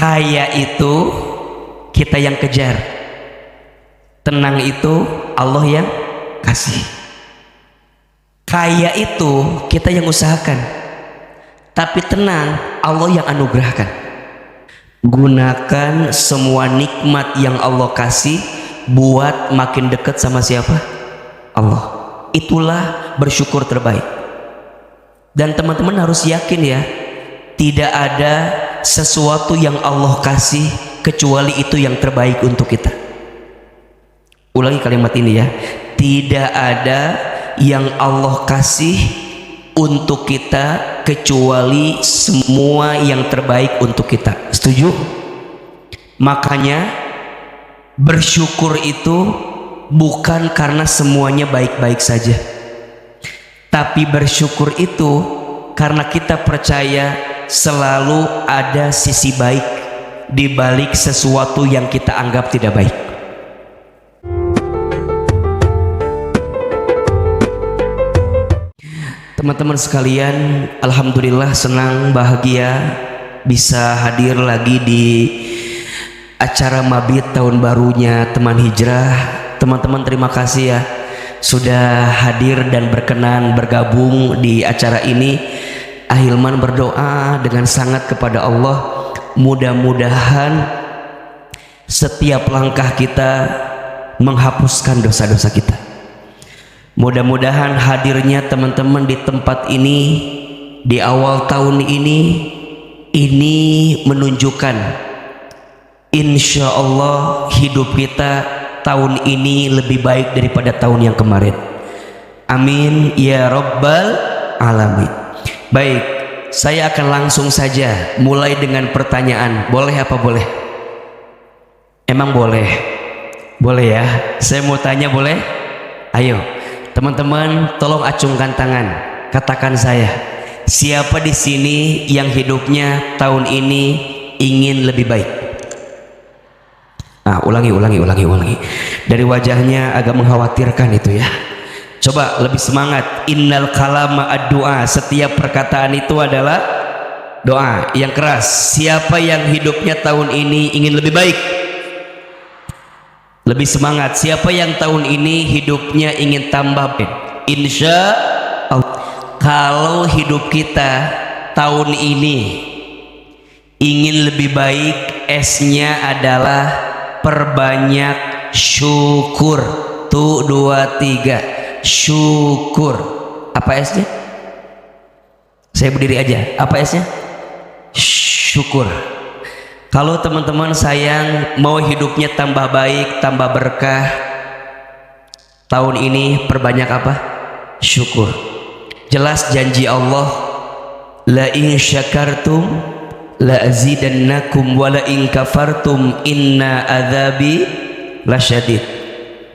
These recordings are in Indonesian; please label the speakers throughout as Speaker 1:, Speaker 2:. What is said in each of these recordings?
Speaker 1: Kaya itu kita yang kejar, tenang itu Allah yang kasih. Kaya itu kita yang usahakan, tapi tenang Allah yang anugerahkan. Gunakan semua nikmat yang Allah kasih buat makin dekat sama siapa? Allah. Itulah bersyukur terbaik. Dan teman-teman harus yakin ya, tidak ada sesuatu yang Allah kasih kecuali itu yang terbaik untuk kita. Ulangi kalimat ini ya, tidak ada yang Allah kasih untuk kita kecuali semua yang terbaik untuk kita. Setuju? Makanya bersyukur itu bukan karena semuanya baik-baik saja, tapi bersyukur itu karena kita percaya selalu ada sisi baik di balik sesuatu yang kita anggap tidak baik. Teman-teman sekalian, alhamdulillah senang bahagia bisa hadir lagi di acara Mabit tahun barunya teman hijrah. Teman-teman terima kasih ya sudah hadir dan berkenan bergabung di acara ini. Ahilman berdoa dengan sangat kepada Allah, mudah-mudahan setiap langkah kita menghapuskan dosa-dosa kita. Mudah-mudahan hadirnya teman-teman di tempat ini di awal tahun ini menunjukkan insya Allah hidup kita tahun ini lebih baik daripada tahun yang kemarin. Amin ya rabbal alamin. Baik, saya akan langsung saja mulai dengan pertanyaan. Boleh apa boleh? Emang boleh? Boleh ya? Saya mau tanya boleh? Ayo teman-teman tolong acungkan tangan. Katakan saya, siapa di sini yang hidupnya tahun ini ingin lebih baik? Ulangi. Dari wajahnya agak mengkhawatirkan itu ya. Coba lebih semangat. Innal kalama ad-du'a. Setiap perkataan itu adalah doa yang keras. Siapa yang hidupnya tahun ini ingin lebih baik? Lebih semangat. Siapa yang tahun ini hidupnya ingin tambah baik? Insya Allah. Kalau hidup kita tahun ini ingin lebih baik, S-nya adalah perbanyak syukur. Tuh 2 3 syukur. Apa S-nya? Saya berdiri aja. Apa S-nya? Syukur. Kalau teman-teman sayang mau hidupnya tambah baik, tambah berkah, tahun ini perbanyak apa? Syukur. Jelas janji Allah, la in syakartum la azidannakum wa la in kafartum inna adzabi lasyadid.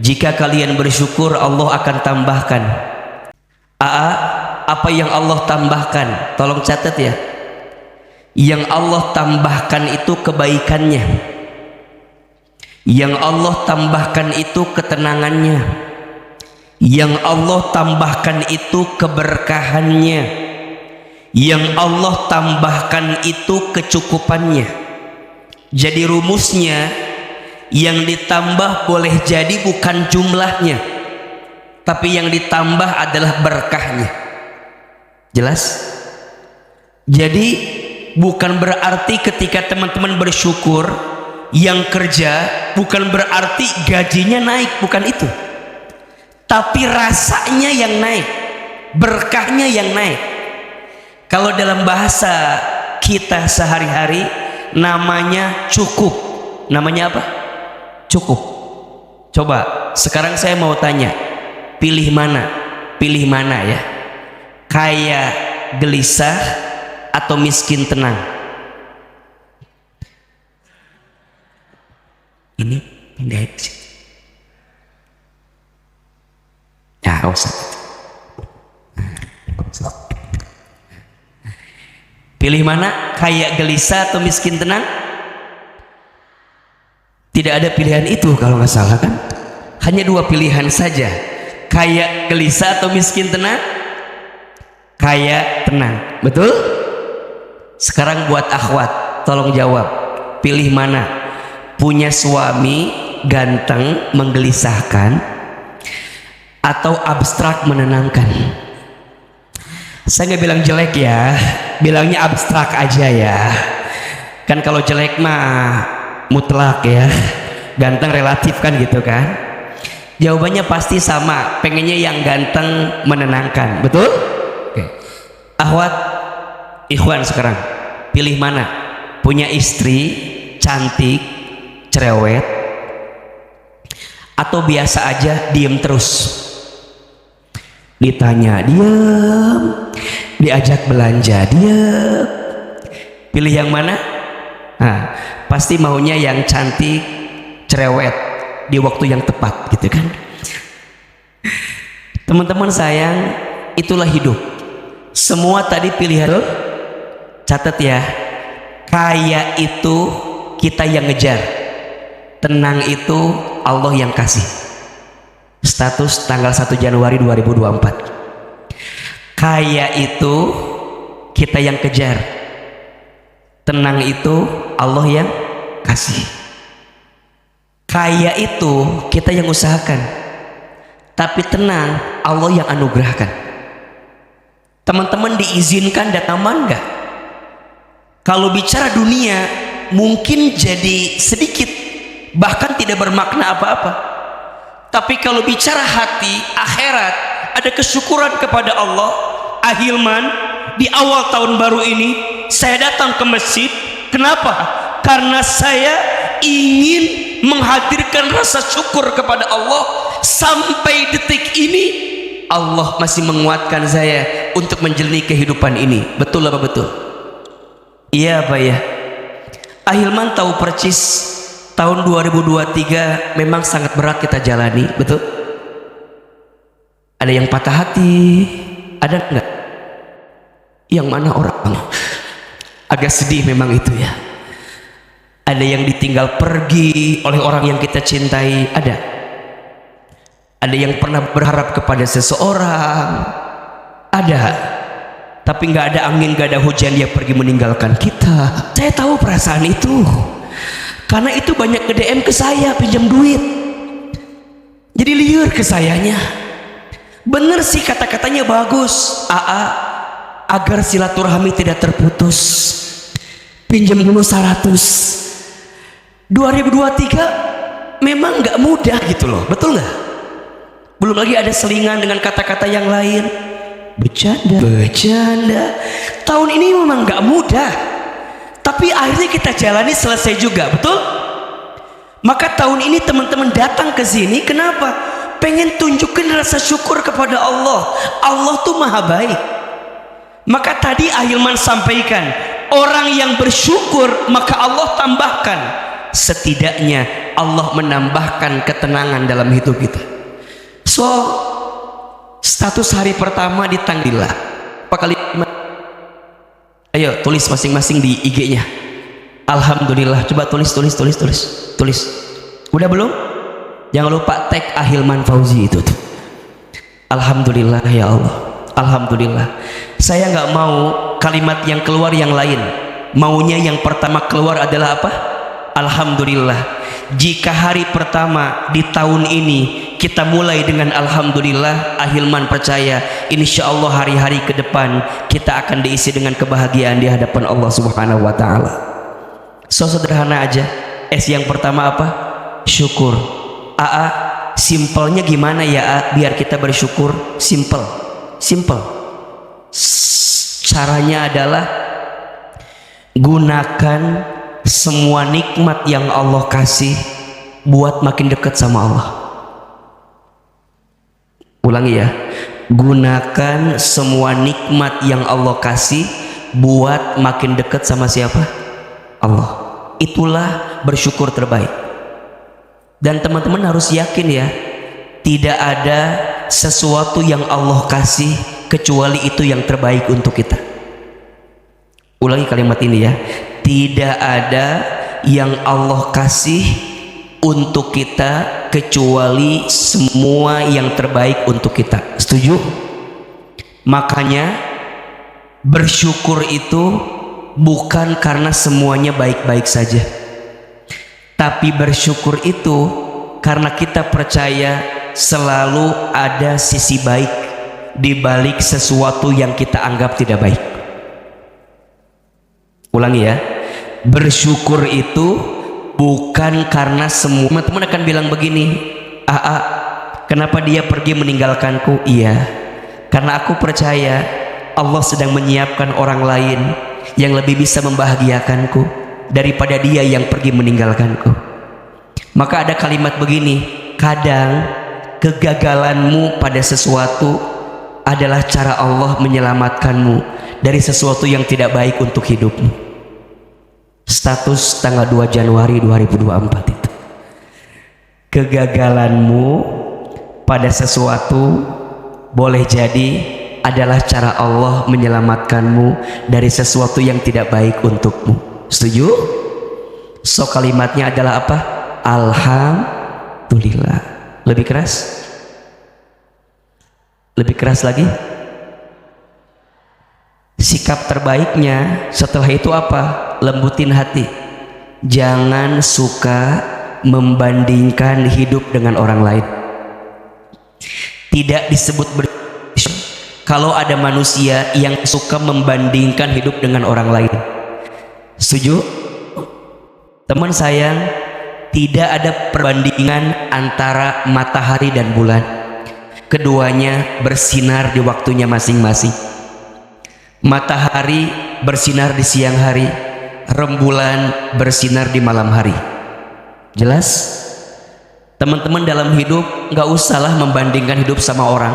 Speaker 1: Jika kalian bersyukur Allah akan tambahkan. Apa yang Allah tambahkan? Tolong catat ya. Yang Allah tambahkan itu kebaikannya. Yang Allah tambahkan itu ketenangannya. Yang Allah tambahkan itu keberkahannya. Yang Allah tambahkan itu kecukupannya. Jadi rumusnya, yang ditambah boleh jadi bukan jumlahnya, tapi yang ditambah adalah berkahnya. Jelas? Jadi bukan berarti ketika teman-teman bersyukur yang kerja bukan berarti gajinya naik, bukan itu, tapi rasanya yang naik, berkahnya yang naik. Kalau dalam bahasa kita sehari-hari namanya cukup. Namanya apa? Cukup. Coba sekarang saya mau tanya, pilih mana? Pilih mana ya? Kaya gelisah atau miskin tenang? Ini pindah ke situ. Ya, usah. Pilih mana? Kaya gelisah atau miskin tenang? Tidak ada pilihan itu kalau nggak salah kan? Hanya 2 pilihan saja. Kaya gelisah atau miskin tenang? Kaya tenang. Betul? Sekarang buat akhwat, tolong jawab. Pilih mana? Punya suami ganteng menggelisahkan atau abstrak menenangkan? Saya nggak bilang jelek ya, bilangnya abstrak aja ya. Kan kalau jelek mah mutlak ya, ganteng relatif kan gitu kan. Jawabannya pasti sama, pengennya yang ganteng menenangkan, betul? Oke. Ahwat, ikhwan sekarang, pilih mana? Punya istri cantik, cerewet, atau biasa aja diem terus? Ditanya diem, diajak belanja diem. Pilih yang mana? Nah, pasti maunya yang cantik, cerewet, di waktu yang tepat gitu kan. Teman-teman sayang, itulah hidup. Semua tadi pilihan. Catat ya, kaya itu kita yang ngejar, tenang itu Allah yang kasih. Status tanggal 1 Januari 2024. Kaya itu kita yang kejar, tenang itu Allah yang kasih. Kaya itu kita yang usahakan, tapi tenang Allah yang anugerahkan. Teman-teman diizinkan dan aman gak? Kalau bicara dunia mungkin jadi sedikit, bahkan tidak bermakna apa-apa. Tapi kalau bicara hati, akhirat, ada kesyukuran kepada Allah. Ahilman, di awal tahun baru ini saya datang ke masjid. Kenapa? Karena saya ingin menghadirkan rasa syukur kepada Allah. Sampai detik ini Allah masih menguatkan saya untuk menjalani kehidupan ini. Betul apa betul? Iya apa ya? Ahilman tahu percis tahun 2023 memang sangat berat kita jalani, betul? Ada yang patah hati, ada enggak? Yang mana orang? Agak sedih memang itu ya. Ada yang ditinggal pergi oleh orang yang kita cintai, ada. Ada yang pernah berharap kepada seseorang, ada. Tapi nggak ada angin, nggak ada hujan, dia pergi meninggalkan kita. Saya tahu perasaan itu, karena itu banyak nge-DM ke saya pinjam duit, jadi liur ke sayanya. Bener sih kata-katanya bagus, agar silaturahmi tidak terputus, pinjam dulu 100. 2023 memang nggak mudah gitu loh, betul nggak? Belum lagi ada selingan dengan kata-kata yang lain, bercanda. Tahun ini memang nggak mudah, tapi akhirnya kita jalani, selesai juga, betul? Maka tahun ini teman-teman datang ke sini, kenapa? Pengen tunjukin rasa syukur kepada Allah. Allah tuh maha baik. Maka tadi Ahilman sampaikan, orang yang bersyukur maka Allah tambahkan. Setidaknya Allah menambahkan ketenangan dalam hidup kita. So, status hari pertama di tangdilah apa kalimat? Ayo tulis masing-masing di IG-nya. Alhamdulillah. Coba tulis. Udah belum? Jangan lupa tag Ahilman Fauzi itu tuh. Alhamdulillah ya Allah. Alhamdulillah. Saya nggak mau kalimat yang keluar yang lain. Maunya yang pertama keluar adalah apa? Alhamdulillah. Jika hari pertama di tahun ini kita mulai dengan Alhamdulillah, Ahilman percaya insya Allah hari-hari ke depan kita akan diisi dengan kebahagiaan di hadapan Allah Subhanahu wa Ta'ala. So sederhana aja. S yang pertama apa? Syukur. Simpelnya gimana ya biar kita bersyukur? Simple. Caranya adalah gunakan semua nikmat yang Allah kasih buat makin dekat sama Allah. Ulangi ya, gunakan semua nikmat yang Allah kasih buat makin dekat sama siapa? Allah. Itulah bersyukur terbaik. Dan teman-teman harus yakin ya, tidak ada sesuatu yang Allah kasih kecuali itu yang terbaik untuk kita. Ulangi kalimat ini ya, tidak ada yang Allah kasih untuk kita kecuali semua yang terbaik untuk kita. Setuju? Makanya bersyukur itu bukan karena semuanya baik-baik saja, Tapi bersyukur itu karena kita percaya selalu ada sisi baik di balik sesuatu yang kita anggap tidak baik. Ulangi ya, bersyukur itu bukan karena semua. Teman-teman akan bilang begini, kenapa dia pergi meninggalkanku? Iya, karena aku percaya Allah sedang menyiapkan orang lain yang lebih bisa membahagiakanku daripada dia yang pergi meninggalkanku. Maka ada kalimat begini, kadang kegagalanmu pada sesuatu adalah cara Allah menyelamatkanmu dari sesuatu yang tidak baik untuk hidupmu. Status tanggal 2 Januari 2024 itu, kegagalanmu pada sesuatu boleh jadi adalah cara Allah menyelamatkanmu dari sesuatu yang tidak baik untukmu. Setuju? So kalimatnya adalah apa? Alhamdulillah. Lebih keras? Lebih keras lagi? Sikap terbaiknya setelah itu apa? Lembutin hati. Jangan suka membandingkan hidup dengan orang lain. Tidak disebut kalau ada manusia yang suka membandingkan hidup dengan orang lain. Setuju? Teman sayang, tidak ada perbandingan antara matahari dan bulan. Keduanya bersinar di waktunya masing-masing. Matahari bersinar di siang hari, rembulan bersinar di malam hari. Jelas? Teman-teman dalam hidup nggak usahlah membandingkan hidup sama orang,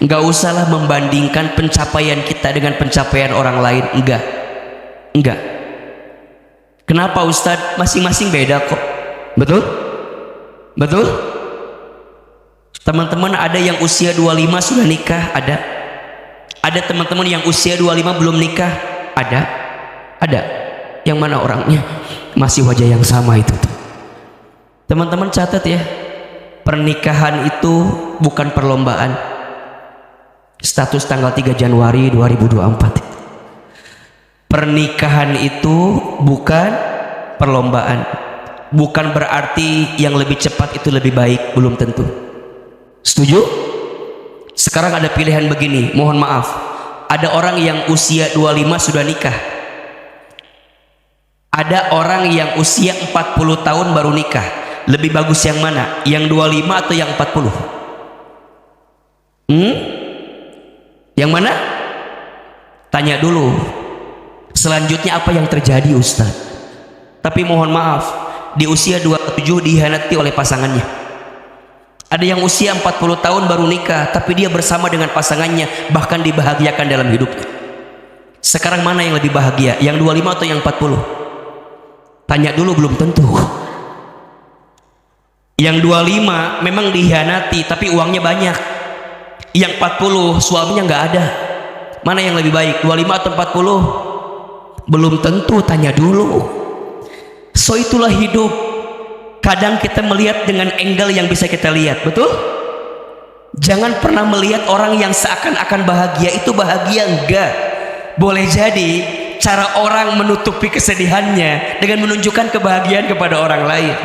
Speaker 1: nggak usahlah membandingkan pencapaian kita dengan pencapaian orang lain. Enggak. Kenapa Ustadz? Masing-masing beda kok. Betul? Betul? Teman-teman ada yang usia 25 sudah nikah, ada teman-teman yang usia 25 belum nikah, ada. Yang mana orangnya? Masih wajah yang sama itu tuh. Teman-teman catat ya, pernikahan itu bukan perlombaan. Status tanggal 3 Januari 2024. Pernikahan itu bukan perlombaan. Bukan berarti yang lebih cepat itu lebih baik, belum tentu. Setuju? Sekarang ada pilihan begini, mohon maaf. Ada orang yang usia 25 sudah nikah. Ada orang yang usia 40 tahun baru nikah. Lebih bagus yang mana? Yang 25 atau yang 40? Yang mana? Tanya dulu. Selanjutnya apa yang terjadi Ustaz? Tapi mohon maaf, di usia 27 dihianati oleh pasangannya. Ada yang usia 40 tahun baru nikah, tapi dia bersama dengan pasangannya, bahkan dibahagiakan dalam hidupnya. Sekarang mana yang lebih bahagia? Yang 25 atau yang 40? Tanya dulu, belum tentu. Yang 25 memang dihianati, tapi uangnya banyak. Yang 40 suaminya nggak ada. Mana yang lebih baik? 25 atau 40? Belum tentu, tanya dulu. So itulah hidup. Kadang kita melihat dengan angle yang bisa kita lihat, betul? Jangan pernah melihat orang yang seakan-akan bahagia itu bahagia, enggak. Boleh jadi cara orang menutupi kesedihannya dengan menunjukkan kebahagiaan kepada orang lain.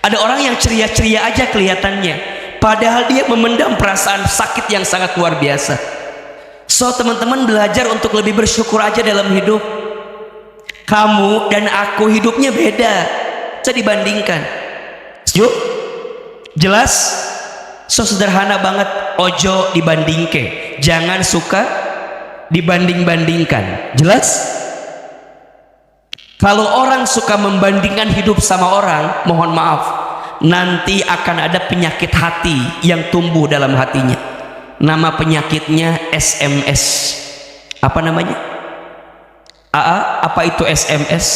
Speaker 1: Ada orang yang ceria-ceria aja kelihatannya, padahal dia memendam perasaan sakit yang sangat luar biasa. So teman-teman belajar untuk lebih bersyukur aja dalam hidup. Kamu dan aku hidupnya beda, bisa dibandingkan. Yuk, jelas? So sederhana banget. Ojo dibandingke, jangan suka dibanding-bandingkan. Jelas? Kalau orang suka membandingkan hidup sama orang, mohon maaf, nanti akan ada penyakit hati yang tumbuh dalam hatinya. Nama penyakitnya SMS. Apa namanya? Apa itu SMS?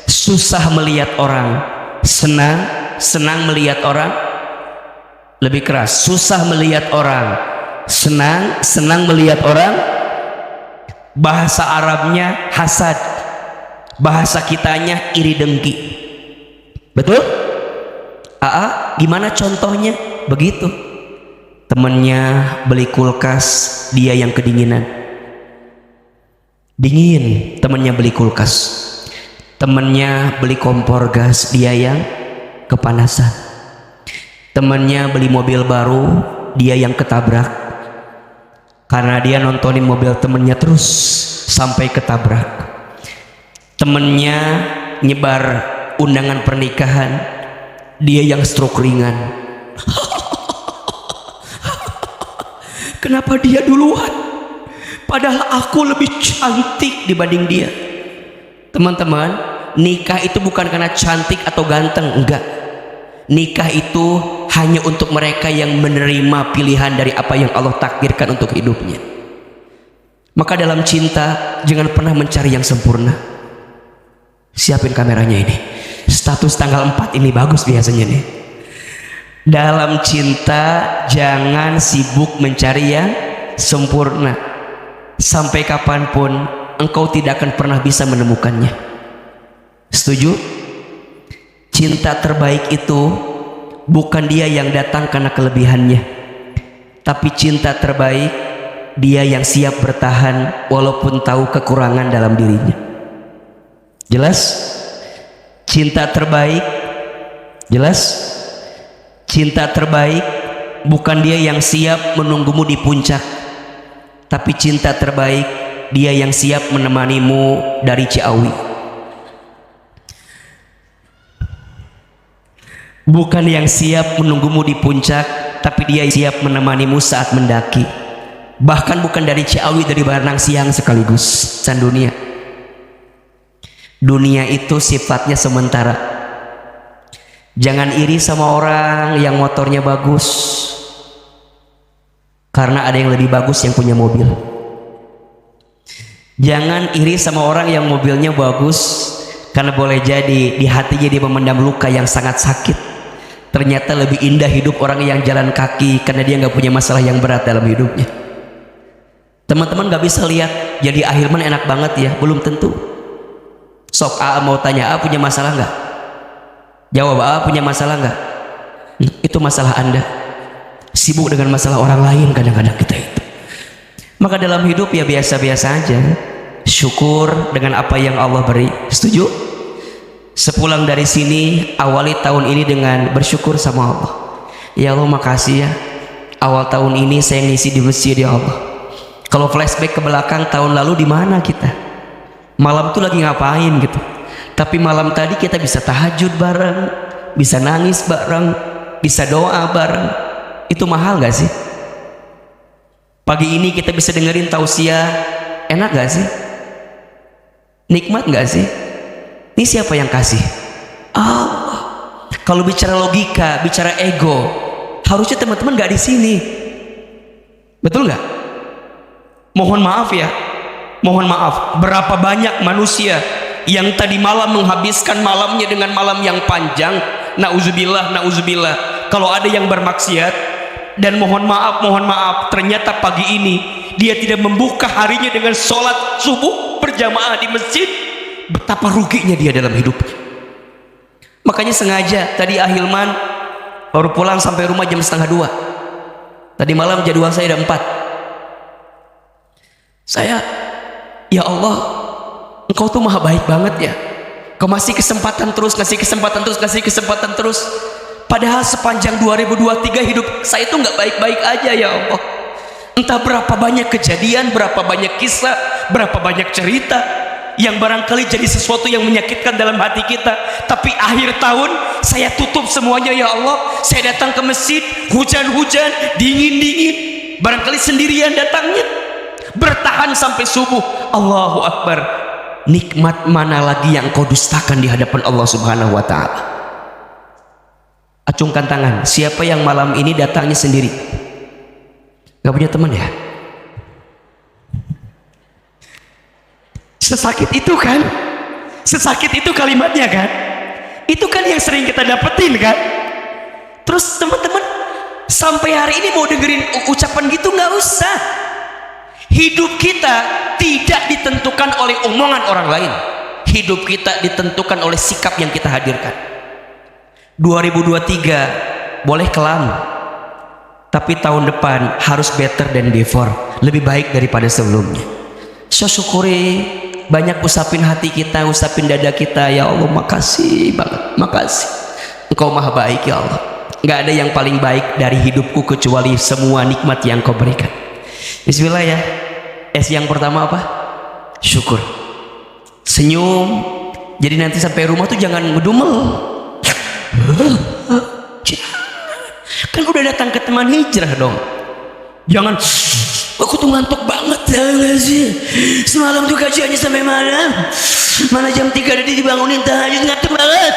Speaker 1: Susah melihat orang, senang melihat orang. Lebih keras, susah melihat orang, senang melihat orang. Bahasa Arabnya hasad, bahasa kitanya iri dengki. Betul? Gimana contohnya? Begitu. Temennya beli kulkas, dia yang kedinginan. Dingin, temennya beli kulkas. Temennya beli kompor gas, dia yang kepanasan. Temennya beli mobil baru, dia yang ketabrak. Karena dia nontonin mobil temennya terus sampai ketabrak. Temennya nyebar undangan pernikahan, dia yang stroke ringan. Kenapa dia duluan? Padahal aku lebih cantik dibanding dia. Teman-teman, nikah itu bukan karena cantik atau ganteng, enggak. Nikah itu hanya untuk mereka yang menerima pilihan dari apa yang Allah takdirkan untuk hidupnya. Maka dalam cinta jangan pernah mencari yang sempurna. Siapin kameranya ini. Status tanggal 4 ini bagus biasanya nih. Dalam cinta jangan sibuk mencari yang sempurna. Sampai kapanpun engkau tidak akan pernah bisa menemukannya. Setuju? Cinta terbaik itu bukan dia yang datang karena kelebihannya, tapi cinta terbaik dia yang siap bertahan walaupun tahu kekurangan dalam dirinya. Jelas? Cinta terbaik, jelas? Cinta terbaik bukan dia yang siap menunggumu di puncak, tapi cinta terbaik dia yang siap menemanimu dari Ciawi. Bukan yang siap menunggumu di puncak, tapi dia siap menemanimu saat mendaki. Bahkan bukan dari Ciawi, dari Baranang Siang sekaligus. Can dunia. Dunia itu sifatnya sementara. Jangan iri sama orang yang motornya bagus, karena ada yang lebih bagus yang punya mobil. Jangan iri sama orang yang mobilnya bagus, karena boleh jadi di hatinya dia memendam luka yang sangat sakit. Ternyata lebih indah hidup orang yang jalan kaki karena dia nggak punya masalah yang berat dalam hidupnya. Teman-teman nggak bisa lihat jadi Ahilman enak banget ya, belum tentu. Sok A mau tanya, A punya masalah nggak? Jawab, A punya masalah nggak? Itu masalah Anda. Sibuk dengan masalah orang lain kadang-kadang kita itu. Maka dalam hidup ya biasa-biasa aja. Syukur dengan apa yang Allah beri. Setuju? Sepulang dari sini, awali tahun ini dengan bersyukur sama Allah. Ya Allah, makasih ya, awal tahun ini saya ngisi di masjid ya Allah. Kalau flashback ke belakang tahun lalu di mana kita? Malam tuh lagi ngapain gitu? Tapi malam tadi kita bisa tahajud bareng, bisa nangis bareng, bisa doa bareng. Itu mahal gak sih? Pagi ini kita bisa dengerin tausiah, enak gak sih? Nikmat gak sih? Ini siapa yang kasih? Allah. Kalau bicara logika, bicara ego, harusnya teman-teman nggak di sini. Betul nggak? Mohon maaf ya, mohon maaf. Berapa banyak manusia yang tadi malam menghabiskan malamnya dengan malam yang panjang. Nauzubillah, nauzubillah. Kalau ada yang bermaksiat dan mohon maaf, ternyata pagi ini dia tidak membuka harinya dengan sholat subuh berjamaah di masjid. Betapa ruginya dia dalam hidupnya. Makanya sengaja tadi Ahilman baru pulang sampai rumah jam 1:30. Tadi malam jadwal saya ada 4. Saya, ya Allah, Engkau tuh maha baik banget ya. Kau masih kesempatan terus, ngasih kesempatan terus. Padahal sepanjang 2023 hidup saya itu nggak baik-baik aja ya Allah. Entah berapa banyak kejadian, berapa banyak kisah, berapa banyak cerita yang barangkali jadi sesuatu yang menyakitkan dalam hati kita. Tapi akhir tahun saya tutup semuanya ya Allah. Saya datang ke masjid, hujan-hujan, dingin-dingin, barangkali sendirian datangnya, bertahan sampai subuh. Allahu Akbar. Nikmat mana lagi yang kau dustakan di hadapan Allah Subhanahu wa ta'ala? Acungkan tangan, siapa yang malam ini datangnya sendiri? Gak punya teman ya? Sesakit itu kan? Sesakit itu kalimatnya kan? Itu kan yang sering kita dapetin kan? Terus teman-teman sampai hari ini mau dengerin ucapan gitu nggak usah. Hidup kita tidak ditentukan oleh omongan orang lain. Hidup kita ditentukan oleh sikap yang kita hadirkan. 2023 boleh kelam, tapi tahun depan harus better than before, lebih baik daripada sebelumnya. So syukuri banyak usapin hati kita, usapin dada kita. Ya Allah, makasih banget, makasih. Engkau maha baik ya Allah. Nggak ada yang paling baik dari hidupku kecuali semua nikmat yang kau berikan. Bismillah ya. S yang pertama apa? Syukur. Senyum. Jadi nanti sampai rumah tuh jangan ngedumel. Kan udah datang ke teman hijrah dong. Jangan, aku tuh ngantuk banget ya sih. Semalam tuh kajiannya sampai malam. Mana jam 3 udah dibangunin tahajud, ngantuk banget.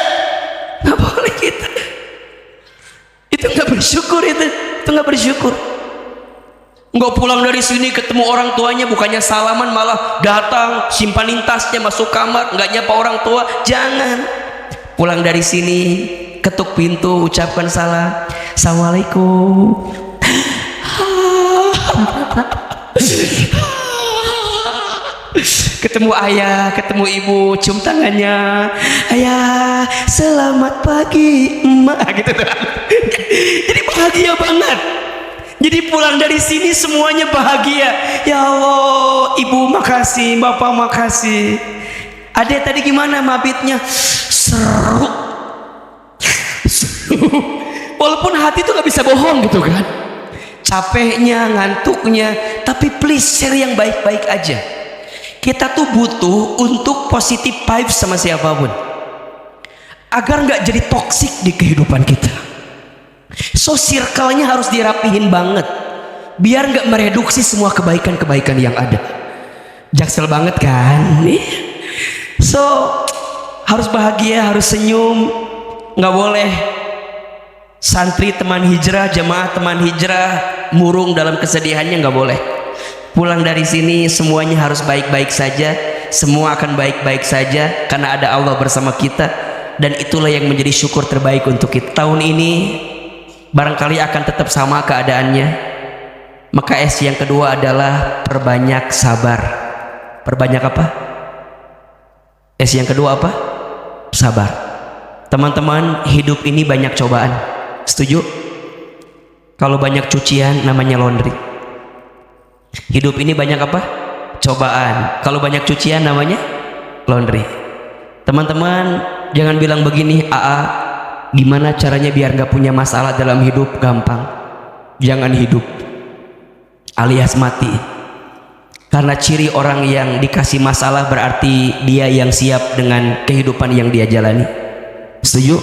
Speaker 1: Nggak boleh gitu. Itu nggak bersyukur, itu nggak bersyukur. Nggak pulang dari sini ketemu orang tuanya, bukannya salaman malah datang simpanin tasnya masuk kamar, nggak nyapa orang tua. Jangan. Pulang dari sini ketuk pintu, ucapkan salam, assalamualaikum. Ketemu ayah, ketemu ibu, cium tangannya, ayah selamat pagi emak, gitu tuh. Jadi bahagia banget. Jadi pulang dari sini semuanya bahagia. Ya Allah, ibu makasih, bapak makasih. Adek tadi gimana mabitnya? Seru. Walaupun hati tuh gak bisa bohong gitu kan, capeknya, ngantuknya, tapi please share yang baik-baik aja. Kita tuh butuh untuk positive vibes sama siapapun agar nggak jadi toksik di kehidupan kita. So circle-nya harus dirapihin banget biar nggak mereduksi semua kebaikan-kebaikan yang ada. Jaksel banget kan? So harus bahagia, harus senyum. Nggak boleh santri teman hijrah, jemaah teman hijrah murung dalam kesedihannya, nggak boleh. Pulang dari sini semuanya harus baik-baik saja, semua akan baik-baik saja karena ada Allah bersama kita, dan itulah yang menjadi syukur terbaik untuk kita. Tahun ini barangkali akan tetap sama keadaannya, maka S yang kedua adalah perbanyak sabar. Perbanyak apa? S yang kedua apa? Sabar. Teman-teman, hidup ini banyak cobaan. Setuju? Kalau banyak cucian namanya laundry. Hidup ini banyak apa? Cobaan. Kalau banyak cucian namanya laundry. Teman-teman jangan bilang begini, gimana caranya biar gak punya masalah dalam hidup? Gampang, jangan hidup alias mati. Karena ciri orang yang dikasih masalah berarti dia yang siap dengan kehidupan yang dia jalani. Setuju?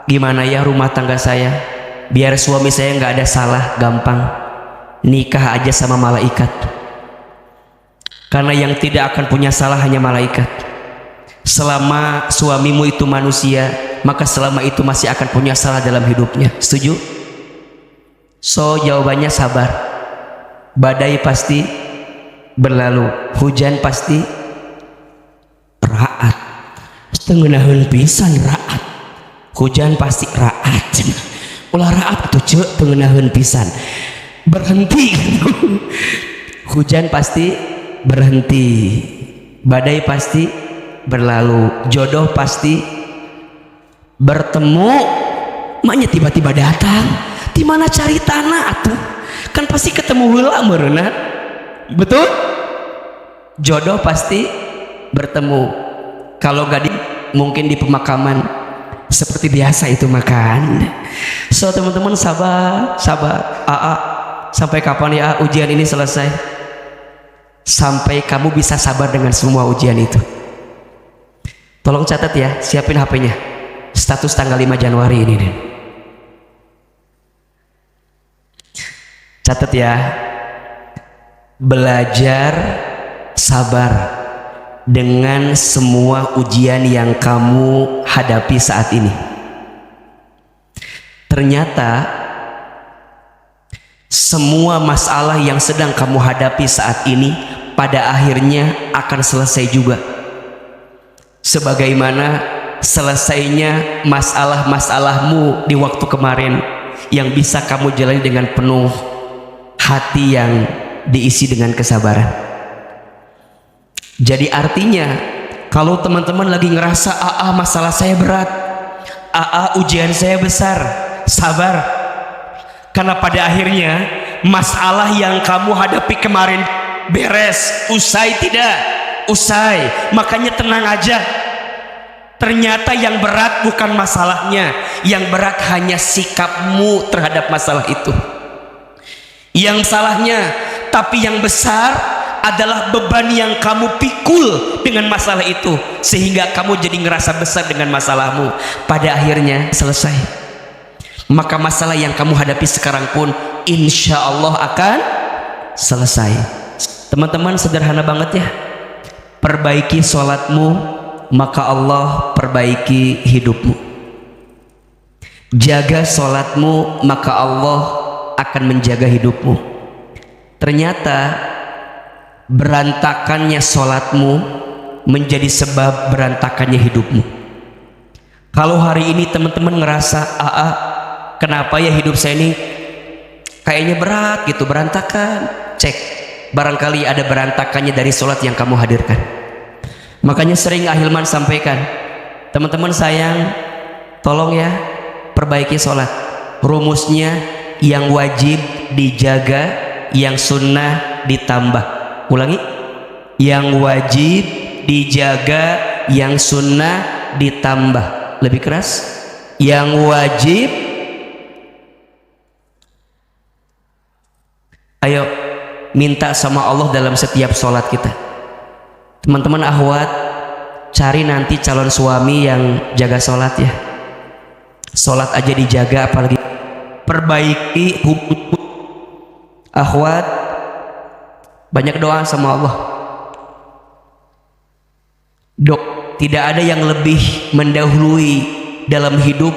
Speaker 1: Gimana ya rumah tangga saya biar suami saya nggak ada salah? Gampang, nikah aja sama malaikat. Karena yang tidak akan punya salah hanya malaikat. Selama suamimu itu manusia, maka selama itu masih akan punya salah dalam hidupnya. Setuju? So jawabannya sabar. Badai pasti berlalu, hujan pasti raat. Setengahun pisan raat. Hujan pasti raat. Ulah raat tuh cek pengenahan pisan berhenti. Hujan pasti berhenti, badai pasti berlalu, jodoh pasti bertemu. Maknya tiba-tiba datang, di mana cari tanah atuh? Kan pasti ketemu heula meureunna. Betul? Jodoh pasti bertemu. Kalau gak mungkin di pemakaman seperti biasa itu makan. So teman-teman sabar, sabar. Sampai kapan ya ujian ini selesai? Sampai kamu bisa sabar dengan semua ujian itu. Tolong catat ya, siapin HP-nya. Status tanggal 5 Januari ini deh. Catat ya. Belajar sabar dengan semua ujian yang kamu hadapi saat ini. Ternyata semua masalah yang sedang kamu hadapi saat ini pada akhirnya akan selesai juga, sebagaimana selesainya masalah-masalahmu di waktu kemarin yang bisa kamu jalani dengan penuh hati yang diisi dengan kesabaran. Jadi artinya kalau teman-teman lagi ngerasa masalah saya berat, ujian saya besar, sabar. Karena pada akhirnya masalah yang kamu hadapi kemarin beres, usai tidak? Usai. Makanya tenang aja. Ternyata yang berat bukan masalahnya, yang berat hanya sikapmu terhadap masalah itu. Yang salahnya, tapi yang besar adalah beban yang kamu pikul dengan masalah itu, sehingga kamu jadi ngerasa besar dengan masalahmu. Pada akhirnya selesai. Maka masalah yang kamu hadapi sekarang pun insya Allah akan selesai. Teman-teman, sederhana banget ya. Perbaiki sholatmu, maka Allah perbaiki hidupmu. Jaga sholatmu, maka Allah akan menjaga hidupmu. Ternyata berantakannya sholatmu menjadi sebab berantakannya hidupmu. Kalau hari ini teman-teman ngerasa, kenapa ya hidup saya ini kayaknya berat gitu, berantakan, cek, barangkali ada berantakannya dari sholat yang kamu hadirkan. Makanya sering Ahilman sampaikan, teman-teman sayang, tolong ya perbaiki sholat. Rumusnya, yang wajib dijaga, yang sunnah ditambah. Ulangi, yang wajib dijaga, yang sunnah ditambah. Lebih keras, yang wajib, ayo minta sama Allah dalam setiap sholat kita. Teman-teman akhwat, cari nanti calon suami yang jaga sholat ya. Sholat aja dijaga, apalagi perbaiki hukum. Akhwat, banyak doa sama Allah. Tidak ada yang lebih mendahului dalam hidup